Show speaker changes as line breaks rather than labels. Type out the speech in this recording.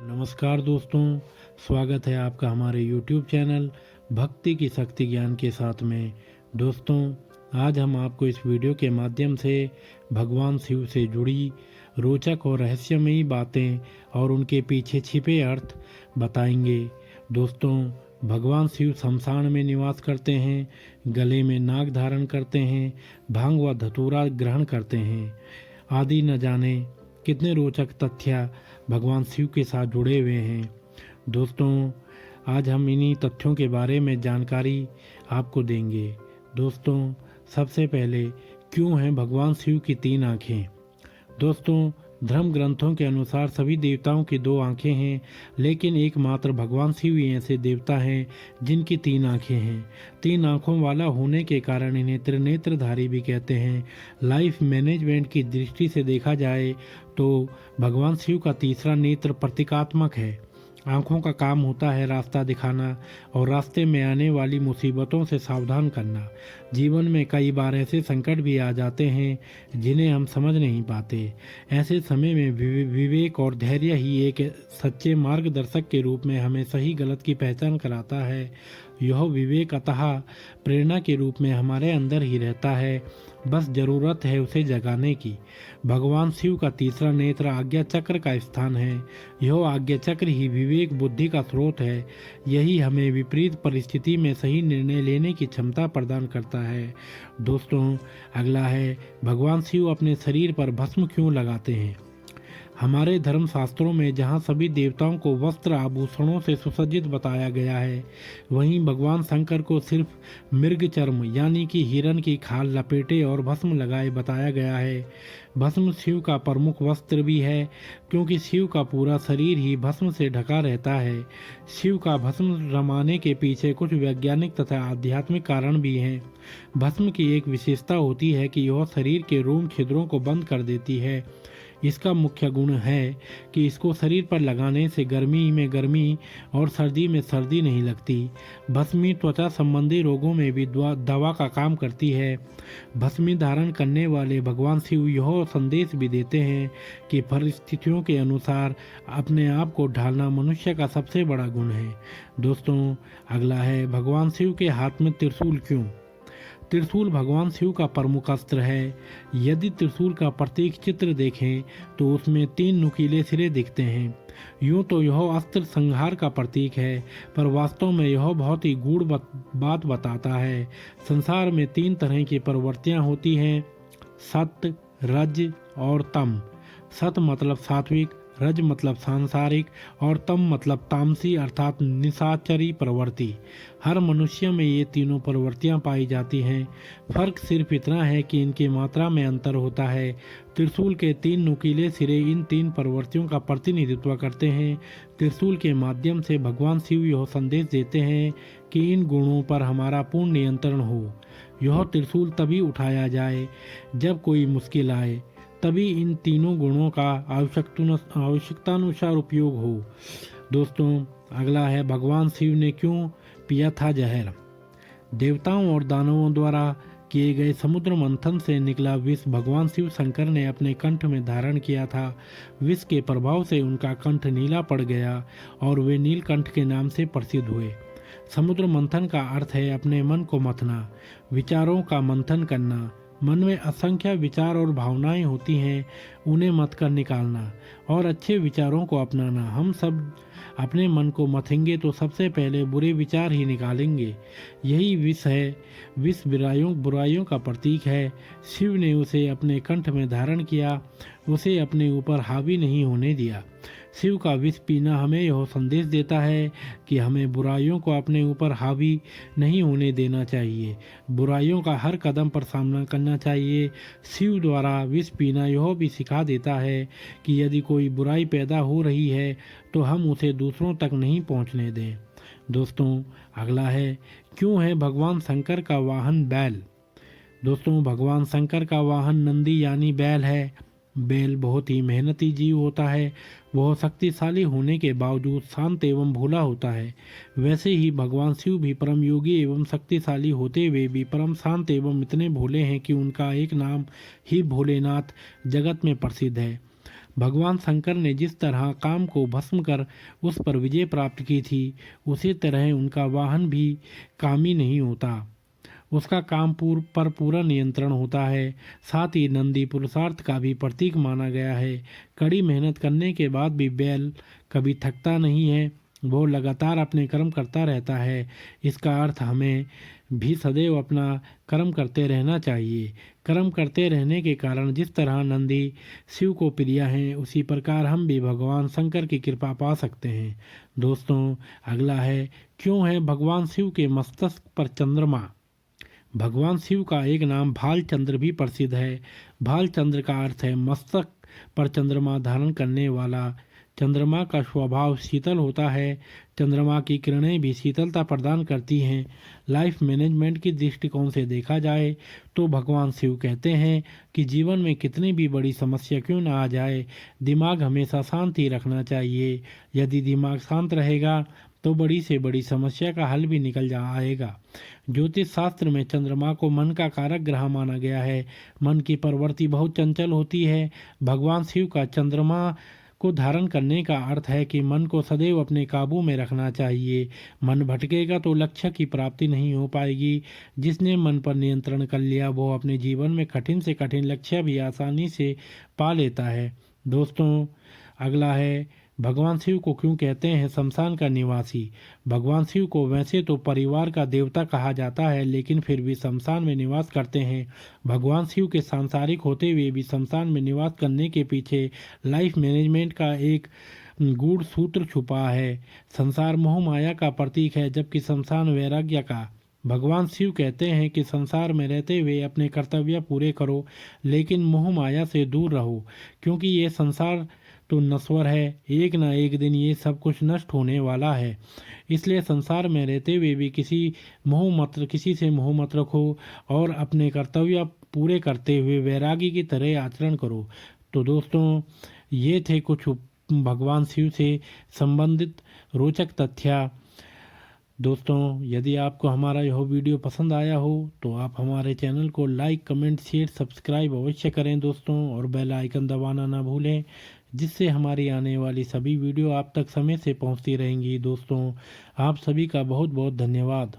नमस्कार दोस्तों, स्वागत है आपका हमारे YouTube चैनल भक्ति की शक्ति ज्ञान के साथ में। दोस्तों, आज हम आपको इस वीडियो के माध्यम से भगवान शिव से जुड़ी रोचक और रहस्यमयी बातें और उनके पीछे छिपे अर्थ बताएंगे। दोस्तों, भगवान शिव शमशान में निवास करते हैं, गले में नाग धारण करते हैं, भांग व धतूरा ग्रहण करते हैं आदि न जाने कितने रोचक तथ्य भगवान शिव के साथ जुड़े हुए हैं। दोस्तों, आज हम इन्हीं तथ्यों के बारे में जानकारी आपको देंगे। दोस्तों, सबसे पहले क्यों हैं भगवान शिव की 3 आँखें? दोस्तों, धर्म ग्रंथों के अनुसार सभी देवताओं की 2 आँखें हैं, लेकिन एकमात्र भगवान शिव ही ऐसे देवता हैं जिनकी 3 आँखें हैं। 3 आँखों वाला होने के कारण इन्हें त्रिनेत्रधारी भी कहते हैं। लाइफ मैनेजमेंट की दृष्टि से देखा जाए तो भगवान शिव का तीसरा नेत्र प्रतीकात्मक है। आँखों का काम होता है रास्ता दिखाना और रास्ते में आने वाली मुसीबतों से सावधान करना। जीवन में कई बार ऐसे संकट भी आ जाते हैं जिन्हें हम समझ नहीं पाते। ऐसे समय में विवेक और धैर्य ही एक सच्चे मार्गदर्शक के रूप में हमें सही गलत की पहचान कराता है। यह विवेक अतः प्रेरणा के रूप में हमारे अंदर ही रहता है, बस जरूरत है उसे जगाने की। भगवान शिव का तीसरा नेत्र आज्ञा चक्र का स्थान है। यह आज्ञा चक्र ही विवेक बुद्धि का स्रोत है। यही हमें विपरीत परिस्थिति में सही निर्णय लेने की क्षमता प्रदान करता है। दोस्तों, अगला है भगवान शिव अपने शरीर पर भस्म क्यों लगाते हैं? हमारे धर्म शास्त्रों में जहाँ सभी देवताओं को वस्त्र आभूषणों से सुसज्जित बताया गया है, वहीं भगवान शंकर को सिर्फ मृग चर्म यानी कि हिरण की खाल लपेटे और भस्म लगाए बताया गया है। भस्म शिव का प्रमुख वस्त्र भी है, क्योंकि शिव का पूरा शरीर ही भस्म से ढका रहता है। शिव का भस्म रमाने के पीछे कुछ वैज्ञानिक तथा आध्यात्मिक कारण भी हैं। भस्म की एक विशेषता होती है कि यह शरीर के रोम छिद्रों को बंद कर देती है। इसका मुख्य गुण है कि इसको शरीर पर लगाने से गर्मी में गर्मी और सर्दी में सर्दी नहीं लगती। भस्मी त्वचा संबंधी रोगों में भी दवा का काम करती है। भस्मी धारण करने वाले भगवान शिव यह संदेश भी देते हैं कि परिस्थितियों के अनुसार अपने आप को ढालना मनुष्य का सबसे बड़ा गुण है। दोस्तों, अगला है भगवान शिव के हाथ में त्रिशूल क्यों? त्रिशूल भगवान शिव का प्रमुख अस्त्र है। यदि त्रिशूल का प्रतीक चित्र देखें तो उसमें 3 नुकीले सिरे दिखते हैं। यूं तो यह अस्त्र संहार का प्रतीक है, पर वास्तव में यह बहुत ही गूढ़ बात बताता है। संसार में 3 तरह की प्रवृत्तियां होती हैं, सत्य, रज और तम। सत मतलब सात्विक, रज मतलब सांसारिक और तम मतलब तामसी अर्थात निशाचरी प्रवृत्ति। हर मनुष्य में ये तीनों प्रवृत्तियां पाई जाती हैं। फर्क सिर्फ इतना है कि इनकी मात्रा में अंतर होता है। त्रिशूल के 3 नुकीले सिरे इन 3 प्रवृत्तियों का प्रतिनिधित्व करते हैं। त्रिशूल के माध्यम से भगवान शिव यह संदेश देते हैं कि इन गुणों पर हमारा पूर्ण नियंत्रण हो। यह त्रिशूल तभी उठाया जाए जब कोई मुश्किल आए, तभी इन तीनों गुणों का आवश्यकतानुसार उपयोग हो। दोस्तों, अगला है भगवान शिव ने क्यों पिया था जहर? देवताओं और दानवों द्वारा किए गए समुद्र मंथन से निकला विष भगवान शिव शंकर ने अपने कंठ में धारण किया था। विष के प्रभाव से उनका कंठ नीला पड़ गया और वे नीलकंठ के नाम से प्रसिद्ध हुए। समुद्र मंथन का अर्थ है अपने मन को मथना, विचारों का मंथन करना। मन में असंख्य विचार और भावनाएं होती हैं, उन्हें मत कर निकालना और अच्छे विचारों को अपनाना। हम सब अपने मन को मथेंगे तो सबसे पहले बुरे विचार ही निकालेंगे। यही विष है। विष बुराइयों का प्रतीक है। शिव ने उसे अपने कंठ में धारण किया, उसे अपने ऊपर हावी नहीं होने दिया। शिव का विष पीना हमें यह संदेश देता है कि हमें बुराइयों को अपने ऊपर हावी नहीं होने देना चाहिए। बुराइयों का हर कदम पर सामना करना चाहिए। शिव द्वारा विष पीना यह भी सिखा देता है कि यदि कोई बुराई पैदा हो रही है तो हम उसे दूसरों तक नहीं पहुंचने दें। दोस्तों, अगला है क्यों है भगवान शंकर का वाहन बैल? दोस्तों, भगवान शंकर का वाहन नंदी यानी बैल है। बैल बहुत ही मेहनती जीव होता है। वह शक्तिशाली होने के बावजूद शांत एवं भोला होता है। वैसे ही भगवान शिव भी परम योगी एवं शक्तिशाली होते हुए भी परम शांत एवं इतने भोले हैं कि उनका एक नाम ही भोलेनाथ जगत में प्रसिद्ध है। भगवान शंकर ने जिस तरह काम को भस्म कर उस पर विजय प्राप्त की थी, उसी तरह उनका वाहन भी कामी नहीं होता, उसका काम पर पूरा नियंत्रण होता है। साथ ही नंदी पुरुषार्थ का भी प्रतीक माना गया है। कड़ी मेहनत करने के बाद भी बैल कभी थकता नहीं है, वो लगातार अपने कर्म करता रहता है। इसका अर्थ हमें भी सदैव अपना कर्म करते रहना चाहिए। कर्म करते रहने के कारण जिस तरह नंदी शिव को प्रिय हैं, उसी प्रकार हम भी भगवान शंकर की कृपा पा सकते हैं। दोस्तों, अगला है, क्यों है भगवान शिव के मस्तक पर चंद्रमा? भगवान शिव का एक नाम भालचंद्र भी प्रसिद्ध है। भालचंद्र का अर्थ है मस्तक पर चंद्रमा धारण करने वाला। चंद्रमा का स्वभाव शीतल होता है। चंद्रमा की किरणें भी शीतलता प्रदान करती हैं। लाइफ मैनेजमेंट की दृष्टिकोण से देखा जाए तो भगवान शिव कहते हैं कि जीवन में कितनी भी बड़ी समस्या क्यों ना आ जाए, दिमाग हमेशा शांति रखना चाहिए। यदि दिमाग शांत रहेगा तो बड़ी से बड़ी समस्या का हल भी निकल आएगा। ज्योतिष शास्त्र में चंद्रमा को मन का कारक ग्रह माना गया है। मन की प्रवृत्ति बहुत चंचल होती है। भगवान शिव का चंद्रमा को धारण करने का अर्थ है कि मन को सदैव अपने काबू में रखना चाहिए। मन भटकेगा तो लक्ष्य की प्राप्ति नहीं हो पाएगी। जिसने मन पर नियंत्रण कर लिया वो अपने जीवन में कठिन से कठिन लक्ष्य भी आसानी से पा लेता है। दोस्तों, अगला है, भगवान शिव को क्यों कहते हैं शमशान का निवासी? भगवान शिव को वैसे तो परिवार का देवता कहा जाता है, लेकिन फिर भी शमशान में निवास करते हैं। भगवान शिव के सांसारिक होते हुए भी शमशान में निवास करने के पीछे लाइफ मैनेजमेंट का एक गूढ़ सूत्र छुपा है। संसार मोह माया का प्रतीक है, जबकि शमशान वैराग्य का। भगवान शिव कहते हैं कि संसार में रहते हुए अपने कर्तव्य पूरे करो, लेकिन मोह माया से दूर रहो, क्योंकि ये संसार तो नश्वर है। एक ना एक दिन ये सब कुछ नष्ट होने वाला है। इसलिए संसार में रहते हुए भी किसी से मोह मत रखो और अपने कर्तव्य पूरे करते हुए वैरागी की तरह आचरण करो। तो दोस्तों, ये थे कुछ भगवान शिव से संबंधित रोचक तथ्य। दोस्तों, यदि आपको हमारा यह वीडियो पसंद आया हो तो आप हमारे चैनल को लाइक, कमेंट, शेयर, सब्सक्राइब अवश्य करें दोस्तों, और बेल आइकन दबाना ना भूलें, जिससे हमारी आने वाली सभी वीडियो आप तक समय से पहुंचती रहेंगी। दोस्तों, आप सभी का बहुत बहुत धन्यवाद।